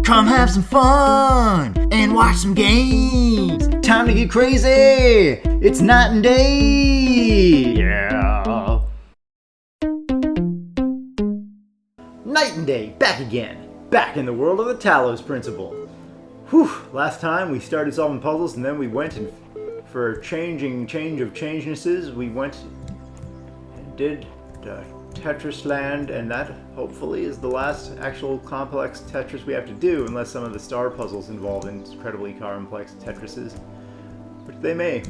Come have some fun and watch some games. Time to get crazy. It's night and day. Yeah. Night and day, back again. Back in the world of the Talos Principle. Whew, last time we started solving puzzles and then we went and for a change of changenesses, we went and did Tetris Land, and that hopefully is the last actual complex Tetris we have to do, unless some of the star puzzles involve incredibly complex Tetrises, which they may.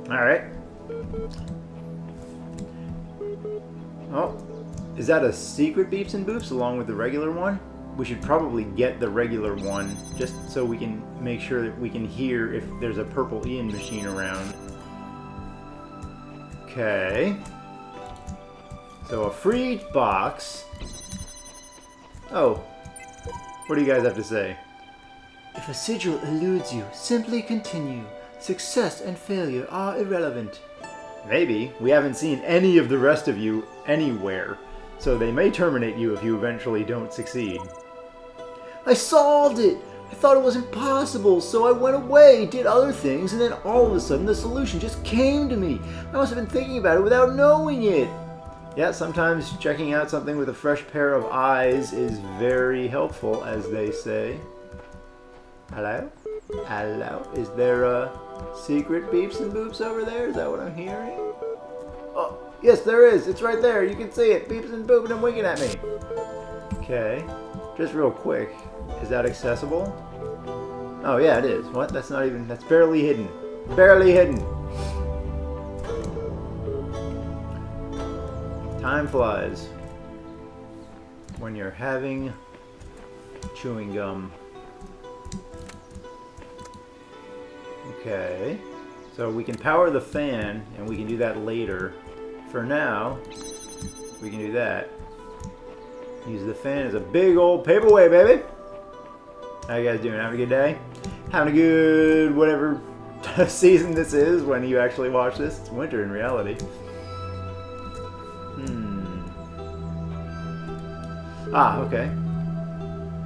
Alright. Oh, is that a secret Beeps and Boops along with the regular one? We should probably get the regular one just so we can make sure that we can hear if there's a purple Ian machine around. Okay. So a free box. Oh. What do you guys have to say? If a sigil eludes you, simply continue. Success and failure are irrelevant. Maybe. We haven't seen any of the rest of you anywhere, so they may terminate you if you eventually don't succeed. I solved it! I thought it was impossible, so I went away, did other things, and then all of a sudden the solution just came to me. I must have been thinking about it without knowing it. Yeah, sometimes checking out something with a fresh pair of eyes is very helpful, as they say. Hello? Hello? Is there a secret Beeps and Boops over there? Is that what I'm hearing? Oh, yes there is. It's right there. You can see it. Beeps and Booping and winking at me. Okay. Just real quick. Is that accessible? Oh yeah, it is. What? That's not even... That's barely hidden. Barely hidden. Time flies when you're having chewing gum. Okay, so we can power the fan, and we can do that later. For now, we can do that. Use the fan as a big old paperweight, baby! How you guys doing? Having a good day? Having a good whatever season this is when you actually watch this. It's winter in reality. Ah, okay.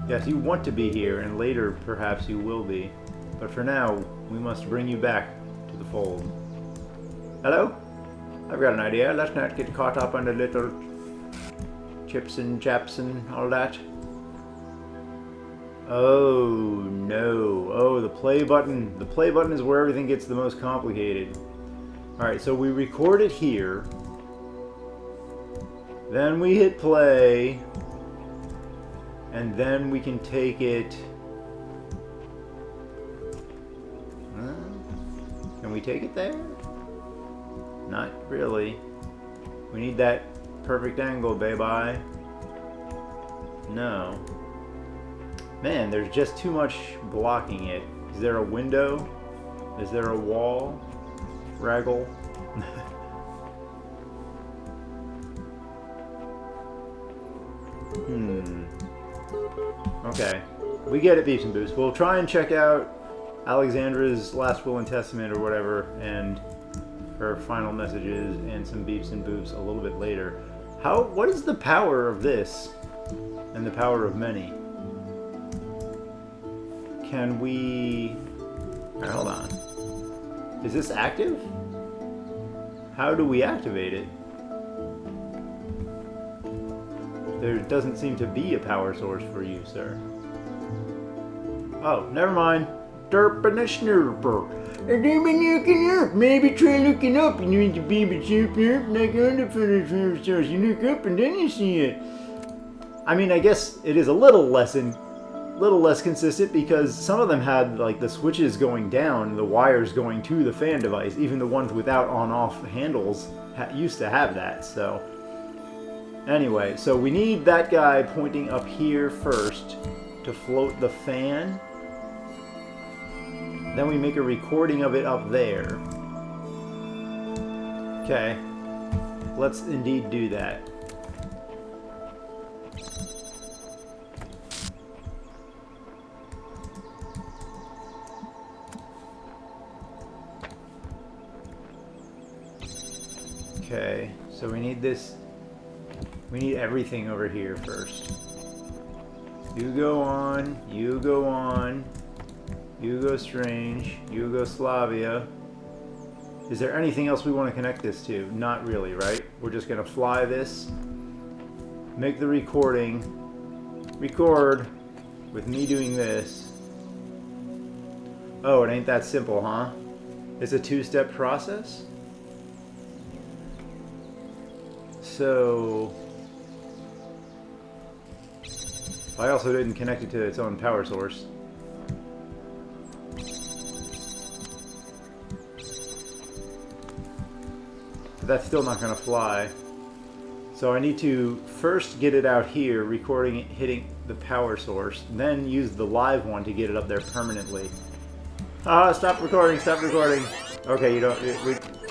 Yes, you want to be here, and later perhaps you will be. But for now, we must bring you back to the fold. Hello? I've got an idea. Let's not get caught up on the little chips and chaps and all that. Oh, no. Oh, the play button. The play button is where everything gets the most complicated. Alright, so we record it here. Then we hit play. And then we can take it... Can we take it there? Not really. We need that perfect angle, baby. No. Man, there's just too much blocking it. Is there a window? Is there a wall? Raggle? Okay. We get it, Beeps and Boops. We'll try and check out Alexandra's Last Will and Testament or whatever, and her final messages and some Beeps and Boops a little bit later. What is the power of this and the power of many? Can we... Alright, hold on. Is this active? How do we activate it? There doesn't seem to be a power source for you, sir. Oh, never mind. Derp and a snurper. And they've been looking up. Maybe try looking up. You need to be super like other power source. You look up and then you see it. I mean, I guess it is a little less consistent because some of them had like the switches going down and the wires going to the fan device. Even the ones without on-off handles used to have that. So anyway, so we need that guy pointing up here first to float the fan. Then we make a recording of it up there. Okay. Let's indeed do that. Okay, so we need this We need everything over here first. You go on, you go on, you go Strange, you go Slavia. Is there anything else we want to connect this to? Not really, right? We're just going to fly this, make the recording, record with me doing this. Oh, it ain't that simple, huh? It's a two-step process? So... I also didn't connect it to its own power source. But that's still not going to fly. So I need to first get it out here, recording it, hitting the power source, then use the live one to get it up there permanently. Ah, stop recording, stop recording. Okay, you don't,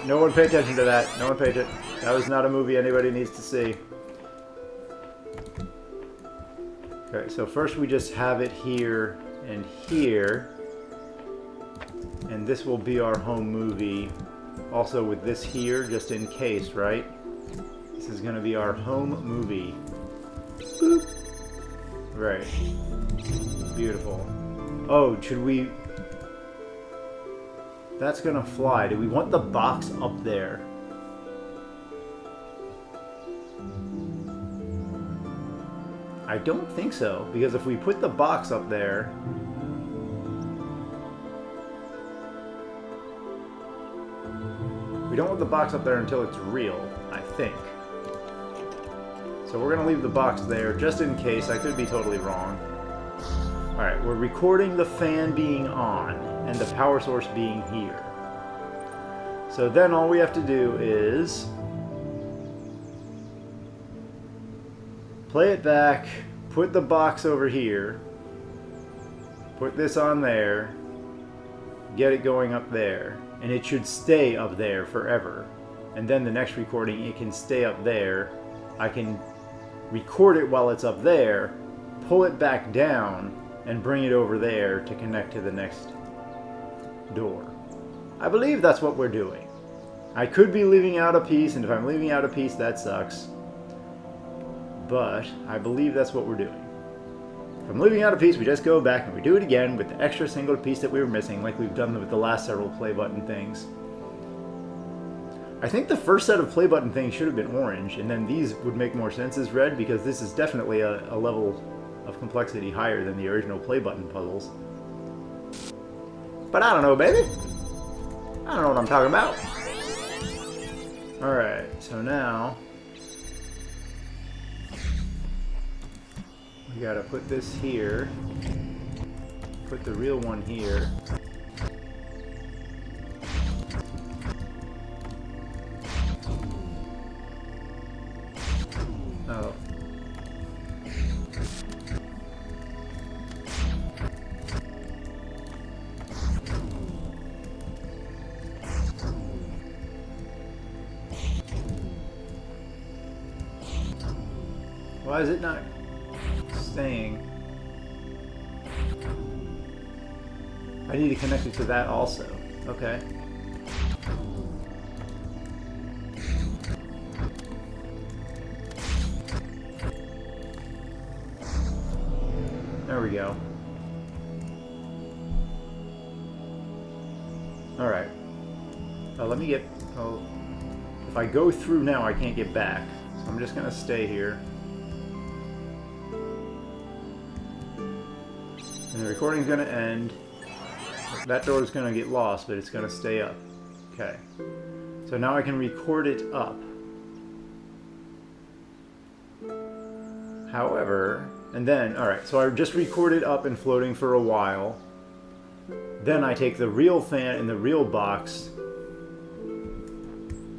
no one pay attention to that. No one pay attention. That was not a movie anybody needs to see. Okay, so first we just have it here and here. And this will be our home movie. Also with this here, just in case, right? This is going to be our home movie. Boop. Right. Beautiful. Oh, should we... That's going to fly. Do we want the box up there? I don't think so, because if we put the box up there... We don't want the box up there until it's real, I think. So we're going to leave the box there, just in case. I could be totally wrong. Alright, we're recording the fan being on, and the power source being here. So then all we have to do is... play it back, put the box over here, put this on there, get it going up there. And it should stay up there forever. And then the next recording, it can stay up there. I can record it while it's up there, pull it back down, and bring it over there to connect to the next door. I believe that's what we're doing. I could be leaving out a piece, and if I'm leaving out a piece, that sucks. But I believe that's what we're doing. If I'm leaving out a piece, we just go back and we do it again with the extra single piece that we were missing, like we've done with the last several play button things. I think the first set of play button things should have been orange, and then these would make more sense as red, because this is definitely a level of complexity higher than the original play button puzzles. But I don't know, baby. I don't know what I'm talking about. Alright, so now... we gotta put this here, put the real one here. Oh. Why is it not staying? I need to connect it to that also. Okay. There we go. Alright. Let me get... oh, if I go through now, I can't get back. So I'm just going to stay here. And the recording's going to end. That door is going to get lost, but it's going to stay up. Okay. So now I can record it up. However, and then, alright, so I just recorded up and floating for a while. Then I take the real fan and the real box,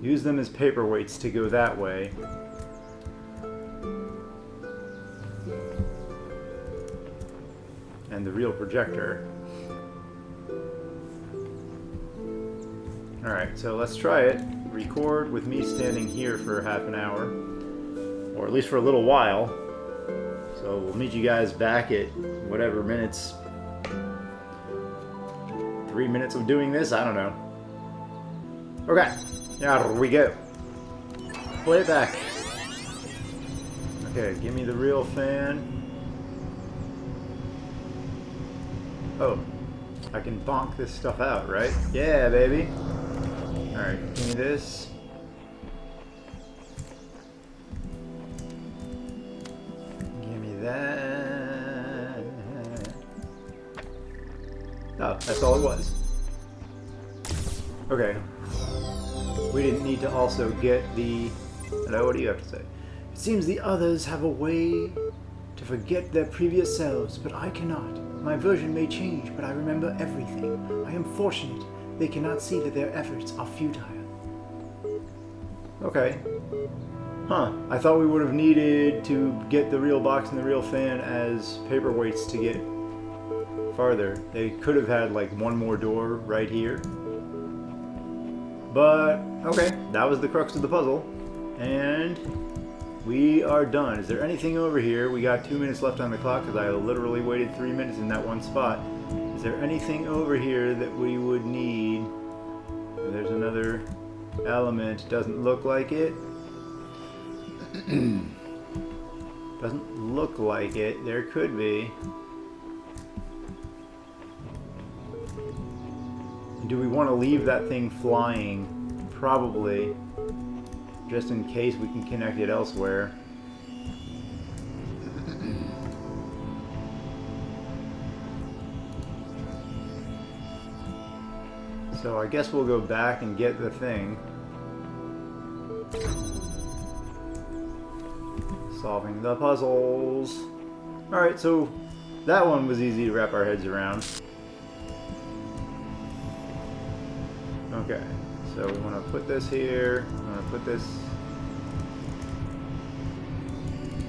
use them as paperweights to go that way. And the real projector. Alright, so let's try it. Record with me standing here for half an hour. Or at least for a little while. So we'll meet you guys back at whatever minutes. 3 minutes of doing this? I don't know. Okay, here we go. Play it back. Okay, give me the real fan. Oh, I can bonk this stuff out, right? Yeah, baby. Alright, give me this. Give me that. Oh, that's all it was. Okay. We didn't need to also get the... Hello, what do you have to say? It seems the others have a way to forget their previous selves, but I cannot. My version may change, but I remember everything. I am fortunate. They cannot see that their efforts are futile. Okay. Huh. I thought we would have needed to get the real box and the real fan as paperweights to get farther. They could have had like one more door right here. But, okay. That was the crux of the puzzle. And we are done. Is there anything over here? We got 2 minutes left on the clock because I literally waited 3 minutes in that one spot. Is there anything over here that we would need? There's another element. Doesn't look like it. Doesn't look like it. There could be. Do we want to leave that thing flying? Probably. Just in case we can connect it elsewhere. So I guess we'll go back and get the thing. Solving the puzzles. Alright, so that one was easy to wrap our heads around. Okay. So we want to put this here. We want to put this.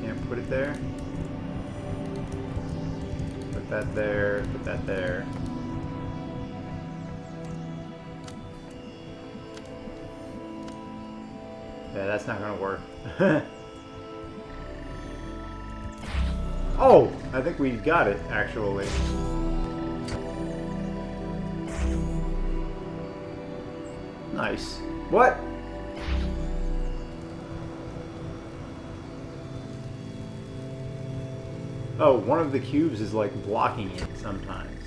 Can't put it there. Put that there. Put that there. Yeah, that's not going to work. Oh! I think we got it, actually. Nice. What? Oh, one of the cubes is like blocking it sometimes.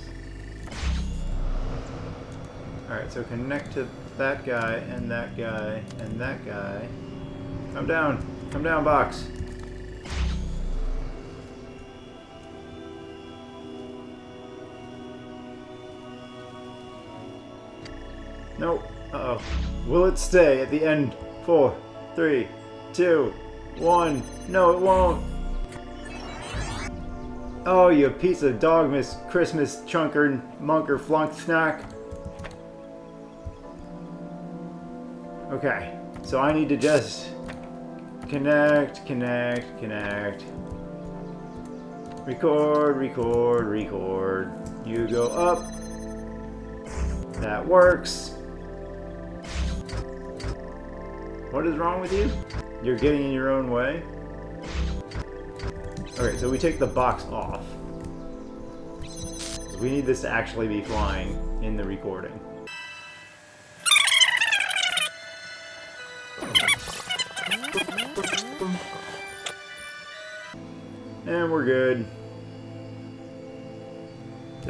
Alright, so connect to that guy and that guy and that guy. Come down. Come down, box. Nope. Uh-oh. Will it stay at the end? 4, 3, 2, 1. No, it won't. Oh, you piece of dog, Miss Christmas chunker, munker, flunk snack. Okay. So I need to just connect, connect, connect. Record, record, record. You go up. That works. What is wrong with you? You're getting in your own way? Okay, so we take the box off. We need this to actually be flying in the recording. And we're good.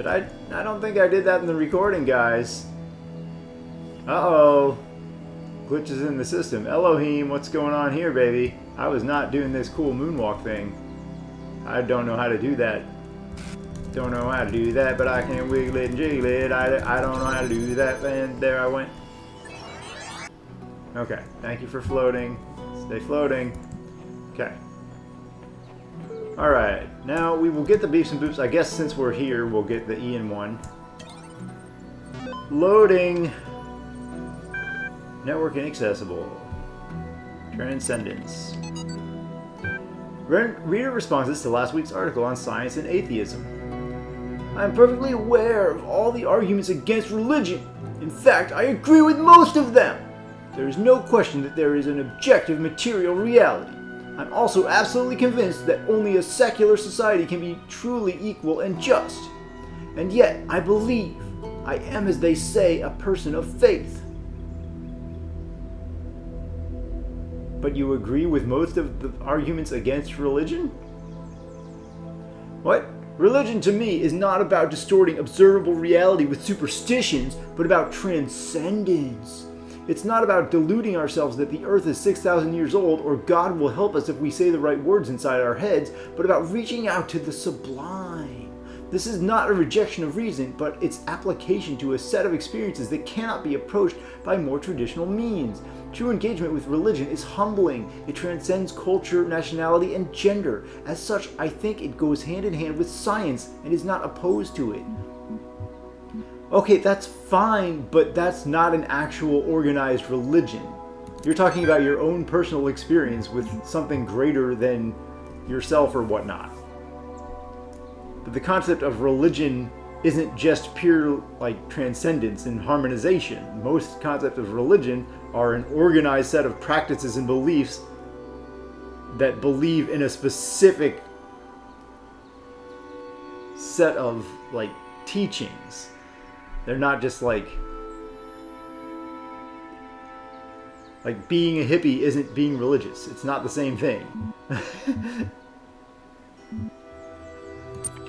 I don't think I did that in the recording, guys. Uh-oh. Glitches in the system. Elohim, what's going on here, baby? I was not doing this cool moonwalk thing. I don't know how to do that. Don't know how to do that, but I can wiggle it and jiggle it. I don't know how to do that, and there I went. Okay, thank you for floating. Stay floating. Okay. Alright, now we will get the beeps and boops. I guess since we're here, we'll get the Ian one. Loading. Network inaccessible. Transcendence. Reader responses to last week's article on science and atheism. I am perfectly aware of all the arguments against religion. In fact, I agree with most of them. There is no question that there is an objective material reality. I'm also absolutely convinced that only a secular society can be truly equal and just. And yet, I believe I am, as they say, a person of faith. but you agree with most of the arguments against religion? What? Religion to me is not about distorting observable reality with superstitions, but about transcendence. It's not about deluding ourselves that the earth is 6,000 years old or God will help us if we say the right words inside our heads, but about reaching out to the sublime. This is not a rejection of reason, but its application to a set of experiences that cannot be approached by more traditional means. True engagement with religion is humbling. It transcends culture, nationality, and gender. As such, I think it goes hand in hand with science and is not opposed to it. Okay, that's fine, but that's not an actual organized religion. You're talking about your own personal experience with something greater than yourself or whatnot. But the concept of religion isn't just pure transcendence and harmonization. Most concepts of religion are an organized set of practices and beliefs that believe in a specific set of teachings. They're not just being a hippie isn't being religious. It's not the same thing.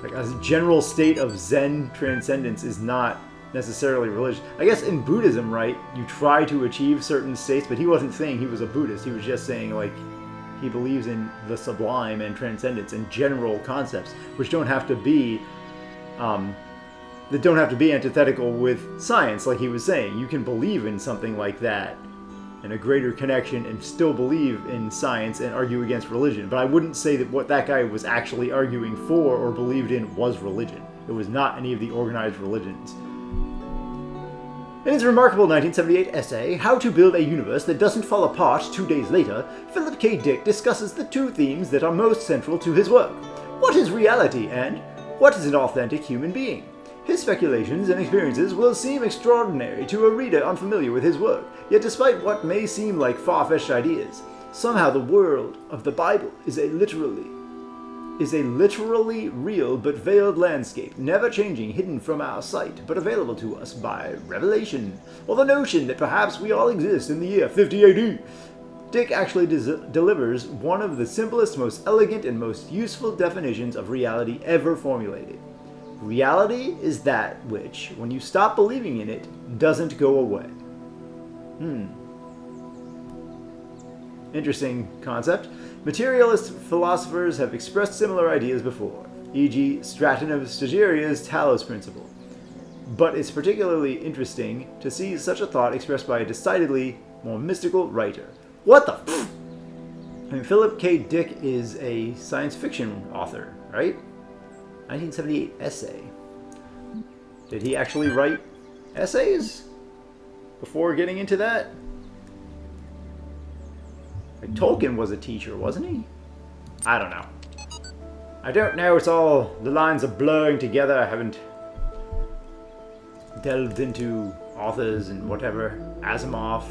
A general state of Zen transcendence is not necessarily religious. I guess in Buddhism, right, you try to achieve certain states, but he wasn't saying he was a Buddhist. He was just saying he believes in the sublime and transcendence and general concepts, which don't have to be antithetical with science, like he was saying. You can believe in something like that and a greater connection and still believe in science and argue against religion. But I wouldn't say that what that guy was actually arguing for or believed in was religion. It was not any of the organized religions. In his remarkable 1978 essay, How to Build a Universe That Doesn't Fall Apart 2 Days Later, Philip K. Dick discusses the two themes that are most central to his work. What is reality and what is an authentic human being? His speculations and experiences will seem extraordinary to a reader unfamiliar with his work, yet despite what may seem like far-fetched ideas, somehow the world of the Bible is a literally real but veiled landscape, never changing, hidden from our sight, but available to us by revelation, or the notion that perhaps we all exist in the year 50 AD. Dick actually delivers one of the simplest, most elegant, and most useful definitions of reality ever formulated. Reality is that which, when you stop believing in it, doesn't go away. Interesting concept. Materialist philosophers have expressed similar ideas before, e.g. Straton of Stageira's Talos Principle. But it's particularly interesting to see such a thought expressed by a decidedly more mystical writer. What the f***? Philip K. Dick is a science fiction author, right? 1978 essay. Did he actually write essays before getting into that? Tolkien was a teacher, wasn't he? I don't know. I don't know. It's all, the lines are blurring together. I haven't delved into authors and whatever. Asimov.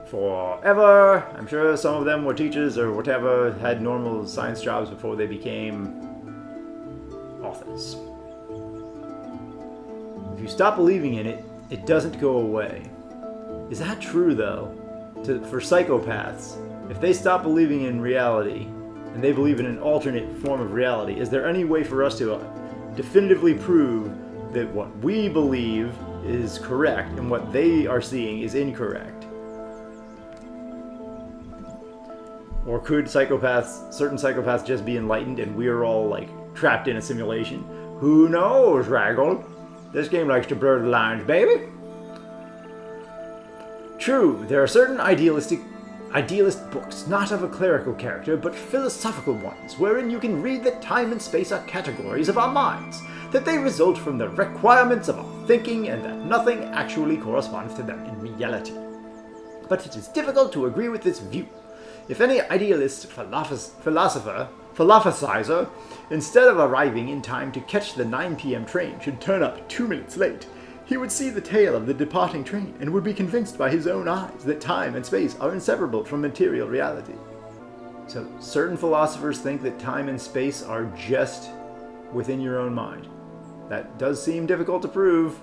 Forever. I'm sure some of them were teachers or whatever, had normal science jobs before they became authors. If you stop believing in it, it doesn't go away. Is that true, though? For psychopaths, if they stop believing in reality, and they believe in an alternate form of reality, is there any way for us to definitively prove that what we believe is correct and what they are seeing is incorrect? Or could certain psychopaths just be enlightened and we're all trapped in a simulation? Who knows, Raggle? This game likes to blur the lines, baby. True, there are certain idealist books, not of a clerical character, but philosophical ones, wherein you can read that time and space are categories of our minds, that they result from the requirements of our thinking, and that nothing actually corresponds to them in reality. But it is difficult to agree with this view. If any idealist philosophizer, instead of arriving in time to catch the 9 p.m. train, should turn up 2 minutes late, he would see the tail of the departing train and would be convinced by his own eyes that time and space are inseparable from material reality. So certain philosophers think that time and space are just within your own mind. That does seem difficult to prove.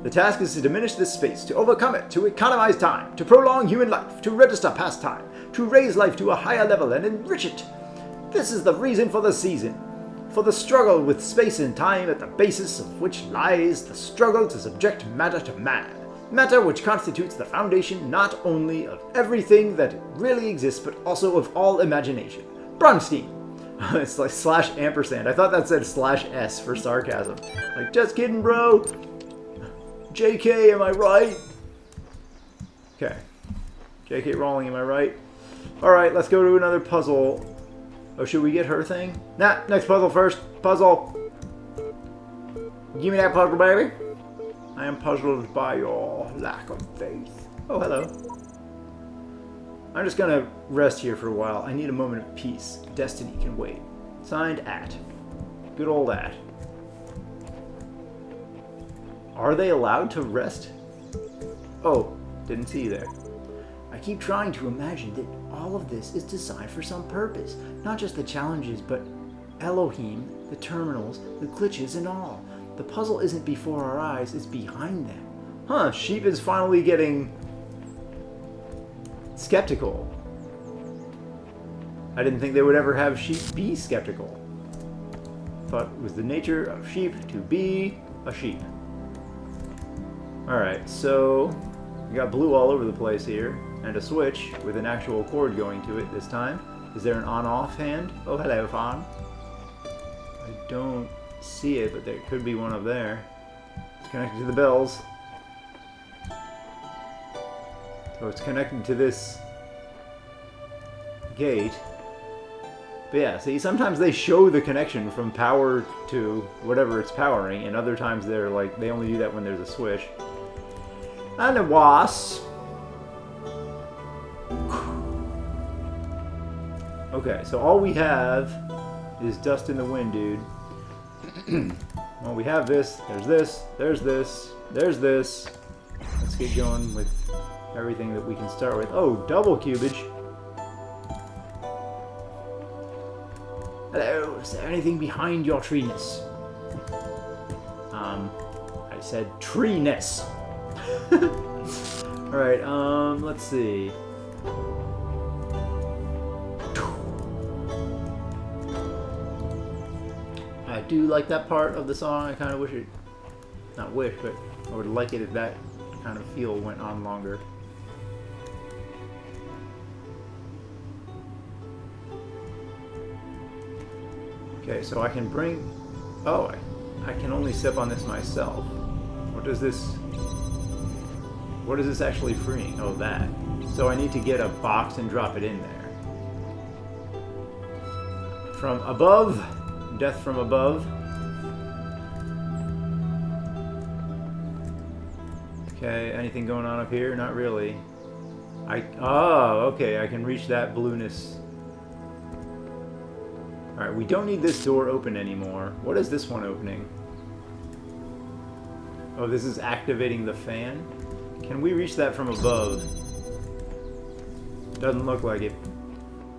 The task is to diminish this space, to overcome it, to economize time, to prolong human life, to register past time, to raise life to a higher level and enrich it. This is the reason for the season, for the struggle with space and time, at the basis of which lies the struggle to subject matter to man. Matter which constitutes the foundation not only of everything that really exists, but also of all imagination. Bronstein. It's like /ampersand. I thought that said /s for sarcasm. Like, just kidding, bro. JK, am I right? Okay. JK Rowling, am I right? Alright, let's go to another puzzle. Oh, should we get her thing? Nah, next puzzle first. Puzzle. Give me that puzzle, baby. I am puzzled by your lack of faith. Oh, hello. I'm just gonna rest here for a while. I need a moment of peace. Destiny can wait. Signed, At. Good old At. Are they allowed to rest? Oh, didn't see you there. I keep trying to imagine that all of this is designed for some purpose. Not just the challenges, but Elohim, the terminals, the glitches and all. The puzzle isn't before our eyes, it's behind them. Huh, Sheep is finally getting skeptical. I didn't think they would ever have Sheep be skeptical. Thought it was the nature of sheep to be a sheep. Alright, so we got blue all over the place here, and a switch with an actual cord going to it this time. Is there an on-off hand? Oh, hello, Fawn. I don't see it, but there could be one up there. It's connected to the bells. So it's connected to this gate. But yeah, see, sometimes they show the connection from power to whatever it's powering, and other times they're like, they only do that when there's a switch. And a wasp. Okay, so all we have is dust in the wind, dude. Well, we have this, there's this, there's this, there's this. Let's get going with everything that we can start with. Oh, double cubage. Hello, is there anything behind your treeness? I said treeness. Alright, let's see. I do like that part of the song. I kind of wish it, not wish, but I would like it if that kind of feel went on longer. Okay, so I can bring, oh, I can only sip on this myself. What does this actually freeing? Oh, that. So I need to get a box and drop it in there. From above. Death from above. Okay, anything going on up here? Not really. Oh, okay, I can reach that blueness. Alright, we don't need this door open anymore. What is this one opening? Oh, this is activating the fan? Can we reach that from above? Doesn't look like it.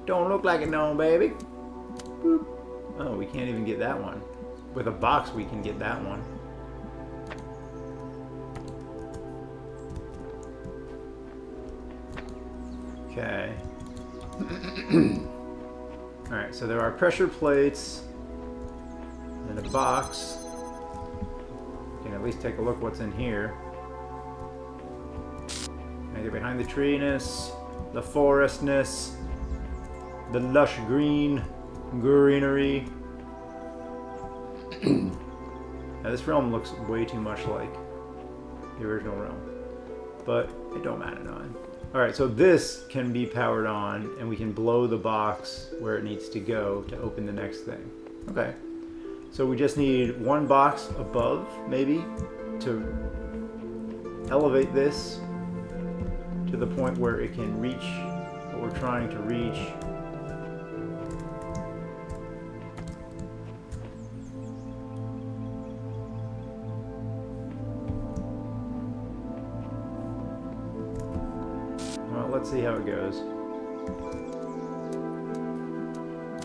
Don't look like it, no, baby. Boop. Oh, we can't even get that one. With a box, we can get that one. Okay. Alright, so there are pressure plates and a box. We can at least take a look what's in here. Either behind the treeness, the forestness, the lush greenery. Now this realm looks way too much like the original realm, but it don't matter none. Alright, so this can be powered on, and we can blow the box where it needs to go to open the next thing. Okay, so we just need one box above, maybe, to elevate this to the point where it can reach what we're trying to reach. Let's see how it goes.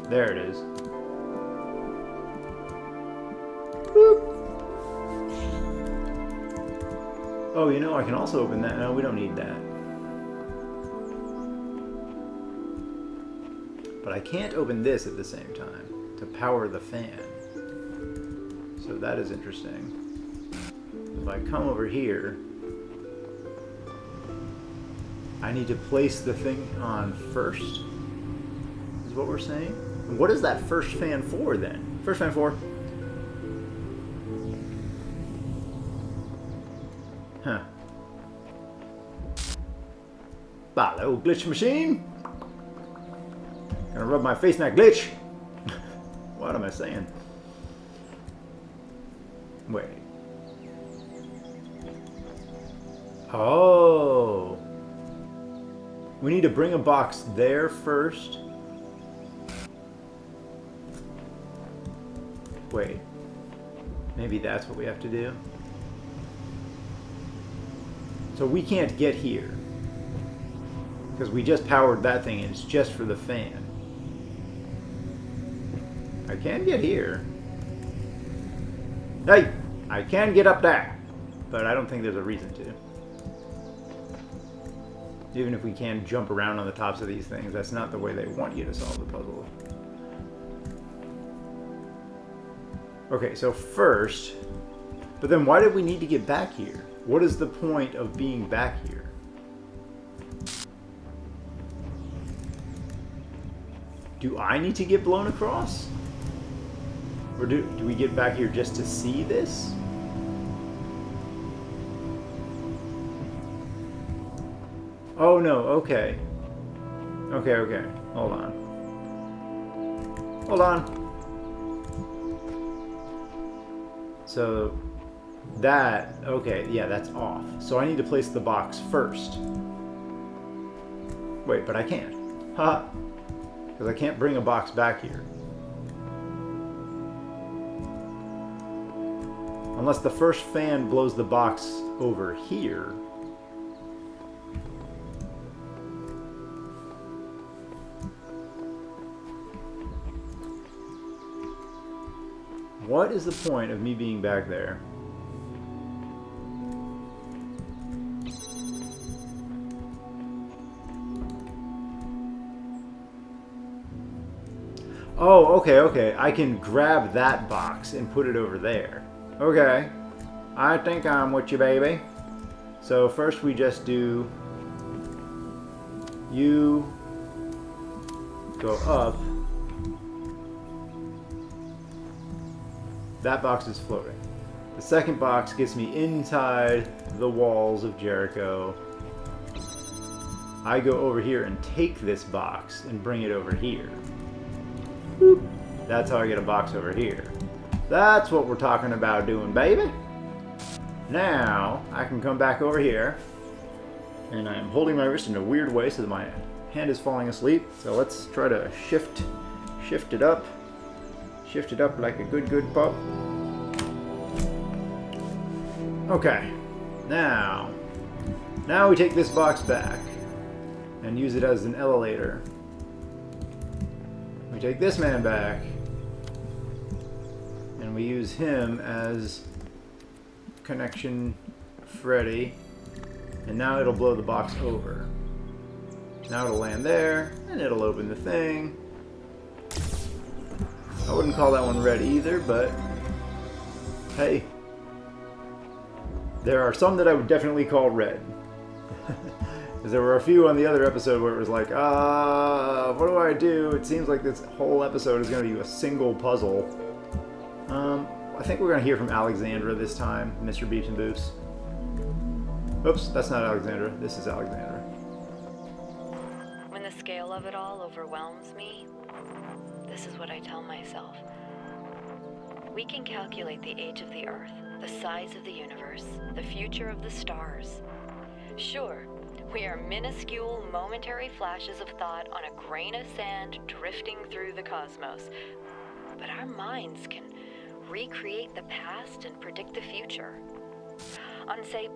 There it is. Boop. Oh, you know, I can also open that. No, we don't need that. But I can't open this at the same time to power the fan. So that is interesting. If I come over here, I need to place the thing on first, is what we're saying? And what is that first fan for then? First fan for? Huh. Bah, little glitch machine. Gonna rub my face in that glitch. What am I saying? Wait. Oh. We need to bring a box there first. Wait. Maybe that's what we have to do. So we can't get here. Because we just powered that thing and it's just for the fan. I can get here. Hey! I can get up there! But I don't think there's a reason to. Even if we can jump around on the tops of these things, that's not the way they want you to solve the puzzle. Okay, so first... But then why did we need to get back here? What is the point of being back here? Do I need to get blown across? Or do we get back here just to see this? Oh no, okay. Okay. Hold on. Hold on. So that, okay, yeah, that's off. So I need to place the box first. Wait, but I can't. Ha! Because I can't bring a box back here. Unless the first fan blows the box over here. What is the point of me being back there? Oh, okay. I can grab that box and put it over there. Okay. I think I'm with you, baby. So first we just do... You... Go up. That box is floating. The second box gets me inside the walls of Jericho. I go over here and take this box and bring it over here. Boop. That's how I get a box over here. That's what we're talking about doing, baby. Now, I can come back over here. And I'm holding my wrist in a weird way so that my hand is falling asleep. So let's try to shift it up. Shift it up like a good pup. Okay. Now we take this box back and use it as an elevator. We take this man back and we use him as connection Freddy. And now it'll blow the box over. Now it'll land there and it'll open the thing. I wouldn't call that one red either, but hey, there are some that I would definitely call red. Because there were a few on the other episode where it was like, what do I do? It seems like this whole episode is going to be a single puzzle. I think we're going to hear from Alexandra this time, Mr. Beeps and Boops. Oops, that's not Alexandra. This is Alexandra. When the scale of it all overwhelms me, this is what I tell myself. We can calculate the age of the Earth, the size of the universe, the future of the stars. Sure, we are minuscule, momentary flashes of thought on a grain of sand drifting through the cosmos. But our minds can recreate the past and predict the future. On, say,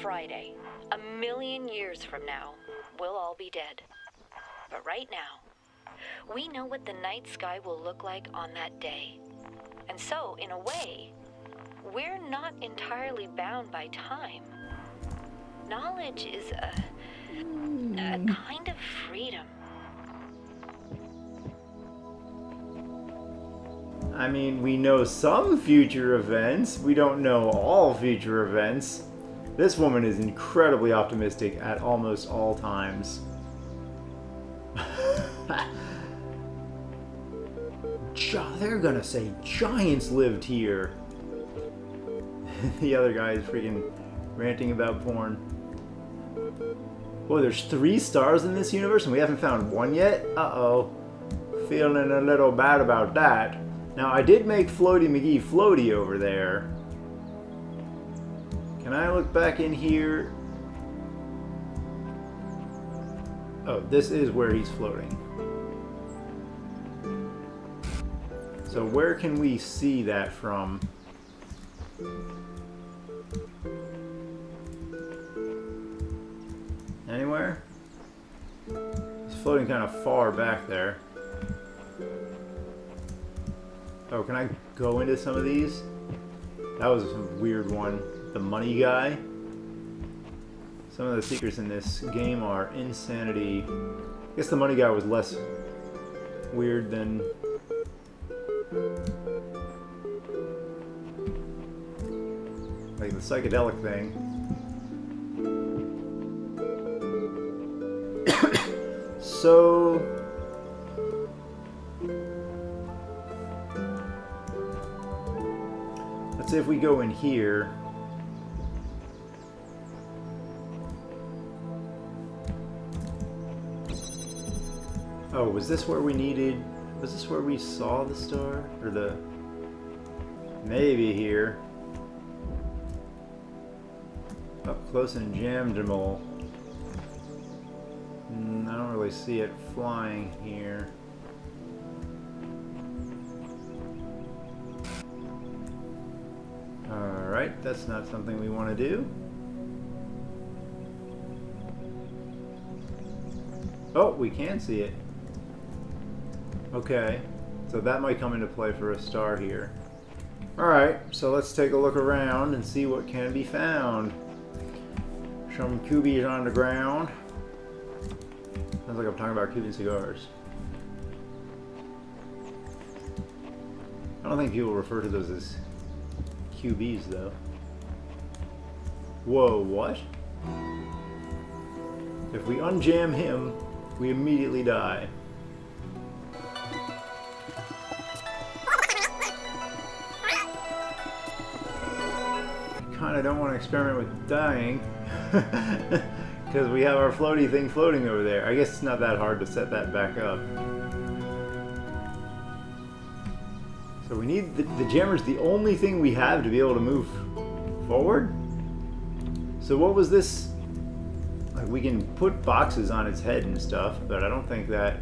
Friday, 1,000,000 years from now, we'll all be dead. But right now, we know what the night sky will look like on that day. And so, in a way, we're not entirely bound by time. Knowledge is a kind of freedom. I mean, we know some future events. We don't know all future events. This woman is incredibly optimistic at almost all times. They're gonna say giants lived here. The other guy is freaking ranting about porn. Boy, there's 3 stars in this universe and we haven't found one yet? Uh-oh. Feeling a little bad about that. Now, I did make Floaty McGee floaty over there. Can I look back in here? Oh, this is where he's floating. So where can we see that from? Anywhere? He's floating kind of far back there. Oh, can I go into some of these? That was a weird one. The money guy. Some of the secrets in this game are insanity. I guess the money guy was less weird than... like the psychedelic thing. So... let's see if we go in here. Oh, was this where we needed... was this where we saw the star? Or the... maybe here. Up close and jammed-able. I don't really see it flying here. Alright, that's not something we want to do. Oh, we can see it. Okay, so that might come into play for a star here. Alright, so let's take a look around and see what can be found. Some cubies on the ground. Sounds like I'm talking about Cuban cigars. I don't think people refer to those as QBs though. Whoa, what? If we unjam him, we immediately die. Kinda don't want to experiment with dying. Because we have our floaty thing floating over there. I guess it's not that hard to set that back up. So we need the jammer's the only thing we have to be able to move forward. So what was this? Like we can put boxes on its head and stuff, but I don't think that...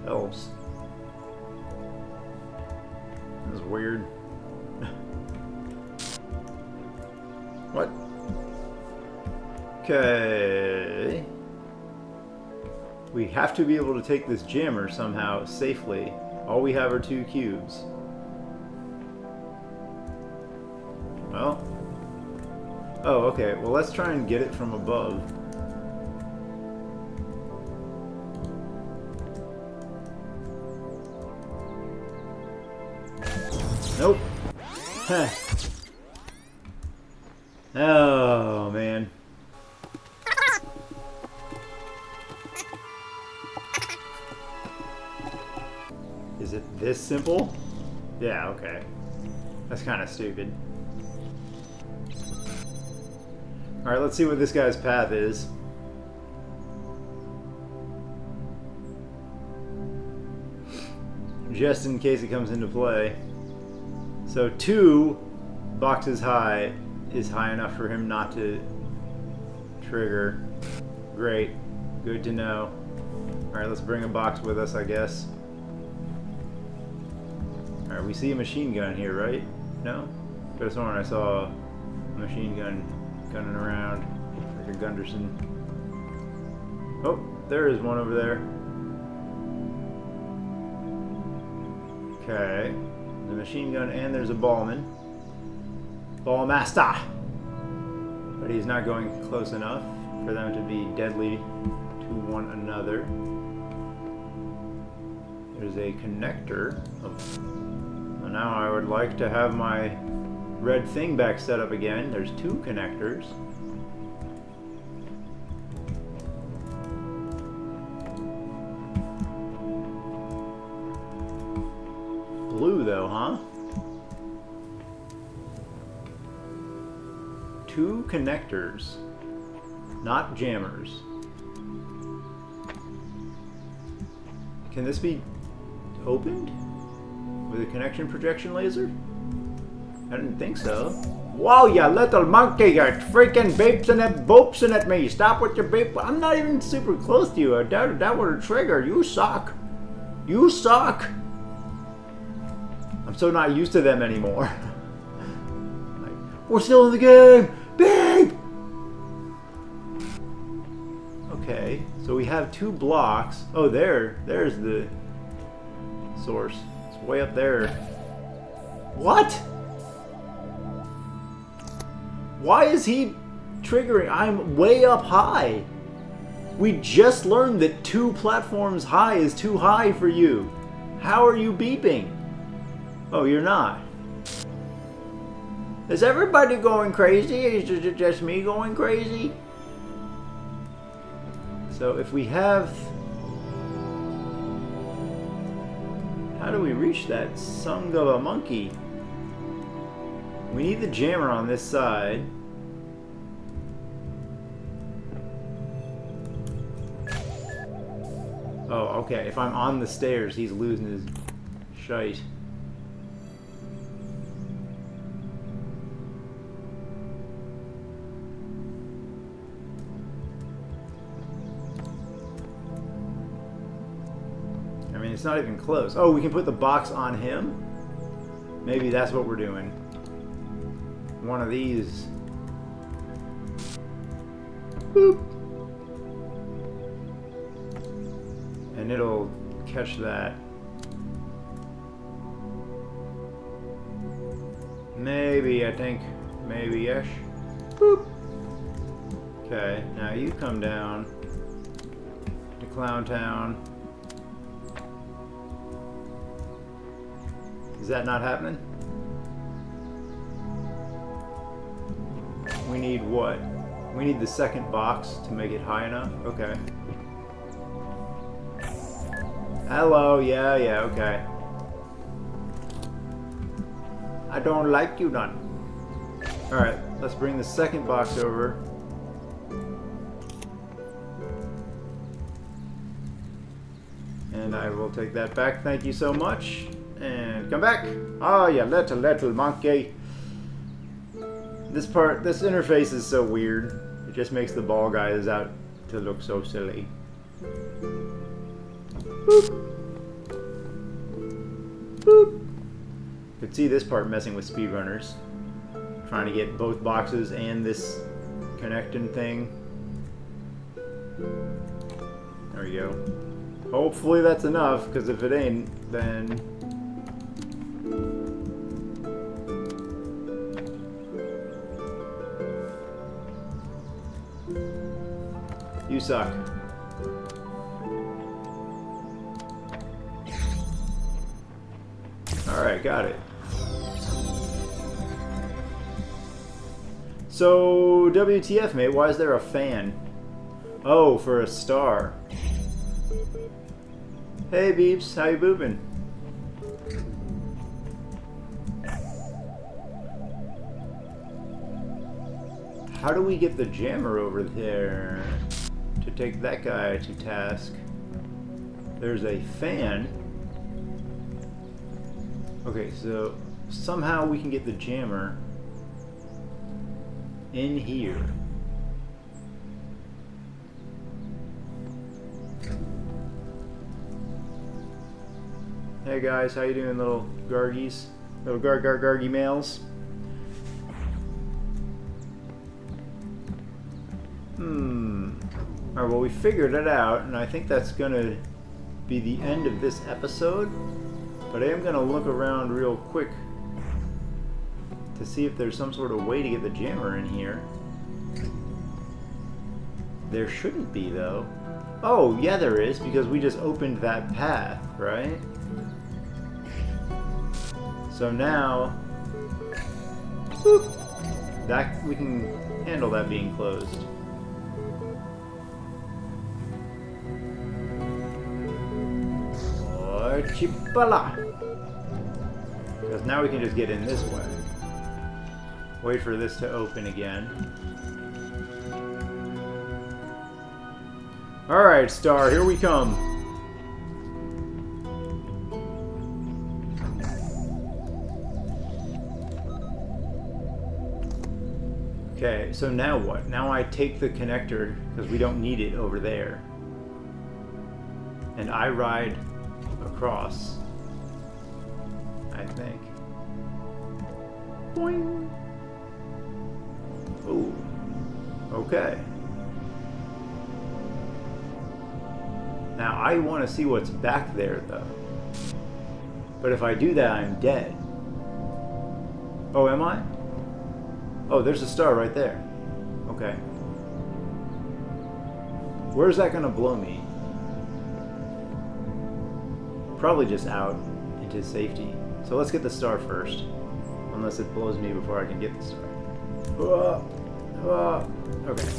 helps. This is weird. What? Okay. We have to be able to take this jammer somehow safely. All we have are 2 cubes. Well. Oh, okay. Well, let's try and get it from above. Nope. Huh. Oh, man. Is it this simple? Yeah, okay. That's kind of stupid. Alright, let's see what this guy's path is. Just in case it comes into play. So 2 boxes high is high enough for him not to trigger. Great. Good to know. Alright, let's bring a box with us, I guess. Alright, we see a machine gun here, right? No? Could have sworn I saw a machine gun gunning around. Like a Gunderson. Oh, there is one over there. Okay. The machine gun and there's a ballman. Ballmaster! But he's not going close enough for them to be deadly to one another. There's a connector. Well, now I would like to have my red thing back set up again. There's two connectors. Blue though, huh? Two connectors, not jammers. Can this be opened with a connection projection laser? I didn't think so. Whoa, you little monkey, you're freaking beepsing and boopsing at me. Stop with your beep. I'm not even super close to you. I doubted that would have triggered. You suck. You suck. I'm so not used to them anymore. Like, we're still in the game. Beep! Okay, so we have two blocks. Oh, there's the source. It's way up there. What? Why is he triggering? I'm way up high. We just learned that 2 platforms high is too high for you. How are you beeping? Oh, you're not. Is everybody going crazy? Is it just me going crazy? So if we have... How do we reach that son of a monkey? We need the jammer on this side. Oh, okay. If I'm on the stairs, he's losing his shite. I mean, it's not even close. Oh, we can put the box on him? Maybe that's what we're doing. One of these. Boop. And it'll catch that. Maybe, I think. Maybe-ish. Boop. Okay, now you come down to Clown Town. Is that not happening? We need what? We need the second box to make it high enough? Okay. Hello, yeah, okay. I don't like you none. Alright, let's bring the second box over. And I will take that back, thank you so much. And come back. Oh, you little monkey. This interface is so weird. It just makes the ball guys out to look so silly. Boop. Boop. You could see this part messing with speedrunners. Trying to get both boxes and this connecting thing. There we go. Hopefully that's enough, because if it ain't, then... You suck. Alright, got it. So, WTF, mate, why is there a fan? Oh, for a star. Hey, Beeps, how you booping? How do we get the jammer over there to take that guy to task? There's a fan. Okay, so somehow we can get the jammer in here. Hey guys, how you doing, little gargies? Little gargy males? Alright, well we figured it out, and I think that's gonna be the end of this episode. But I am going to look around real quick to see if there's some sort of way to get the jammer in here. There shouldn't be, though. Oh, yeah, there is, because we just opened that path, right? So now, whoop, that we can handle that being closed. Chipala. Because now we can just get in this way. Wait for this to open again. Alright, Star, here we come. Okay, so now what? Now I take the connector, because we don't need it over there. And I ride across, I think. Boing! Ooh. Okay. Now I want to see what's back there, though. But if I do that, I'm dead. Oh, am I? Oh, there's a star right there. Okay. Where's that gonna blow me? Probably just out into safety. So let's get the star first. Unless it blows me before I can get the star. Okay.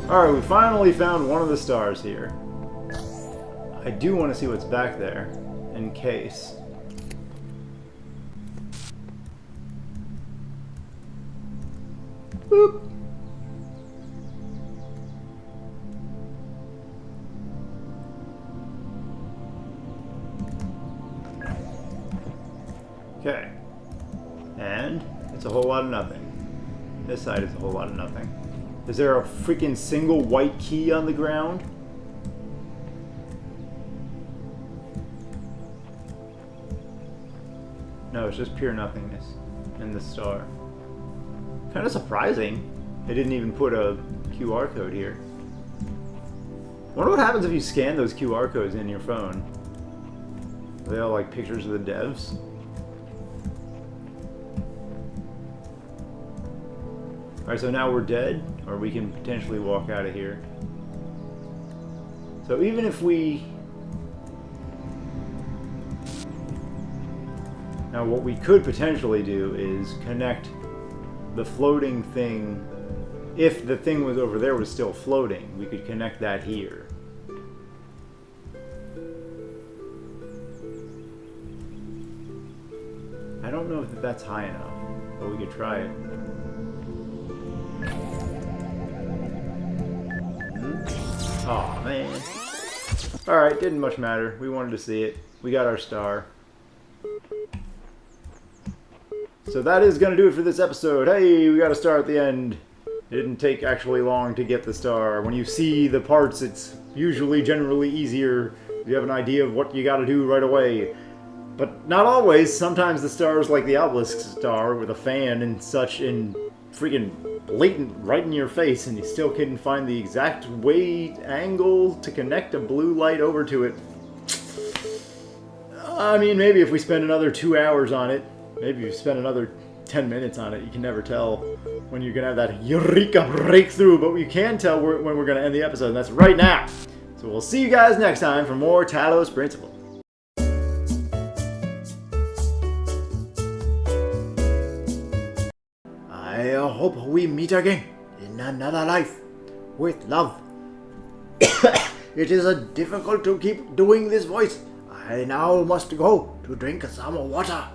Alright, we finally found one of the stars here. I do want to see what's back there, in case. Boop. Okay. And it's a whole lot of nothing. This side is a whole lot of nothing. Is there a freaking single white key on the ground? No, it's just pure nothingness in the star. Kind of surprising. They didn't even put a QR code here. Wonder what happens if you scan those QR codes in your phone. Are they all like pictures of the devs? Alright, so now we're dead, or we can potentially walk out of here. So even if we... Now what we could potentially do is connect the floating thing. If the thing was over there was still floating, we could connect that here. I don't know if that's high enough, but we could try it. Aw, man. Alright, didn't much matter. We wanted to see it. We got our star. So that is going to do it for this episode. Hey, we got a star at the end. It didn't take actually long to get the star. When you see the parts, it's usually generally easier. You have an idea of what you got to do right away. But not always. Sometimes the stars, like the obelisk star with a fan and such, in freaking blatant right in your face, and you still couldn't find the exact way angle to connect a blue light over to it. I mean, maybe if we spend another 2 hours on it, maybe if you spend another 10 minutes on it, you can never tell when you're going to have that eureka breakthrough, but we can tell when we're going to end the episode, and that's right now. So we'll see you guys next time for more Talos Principle. I hope we meet again in another life with love. It is difficult to keep doing this voice. I now must go to drink some water.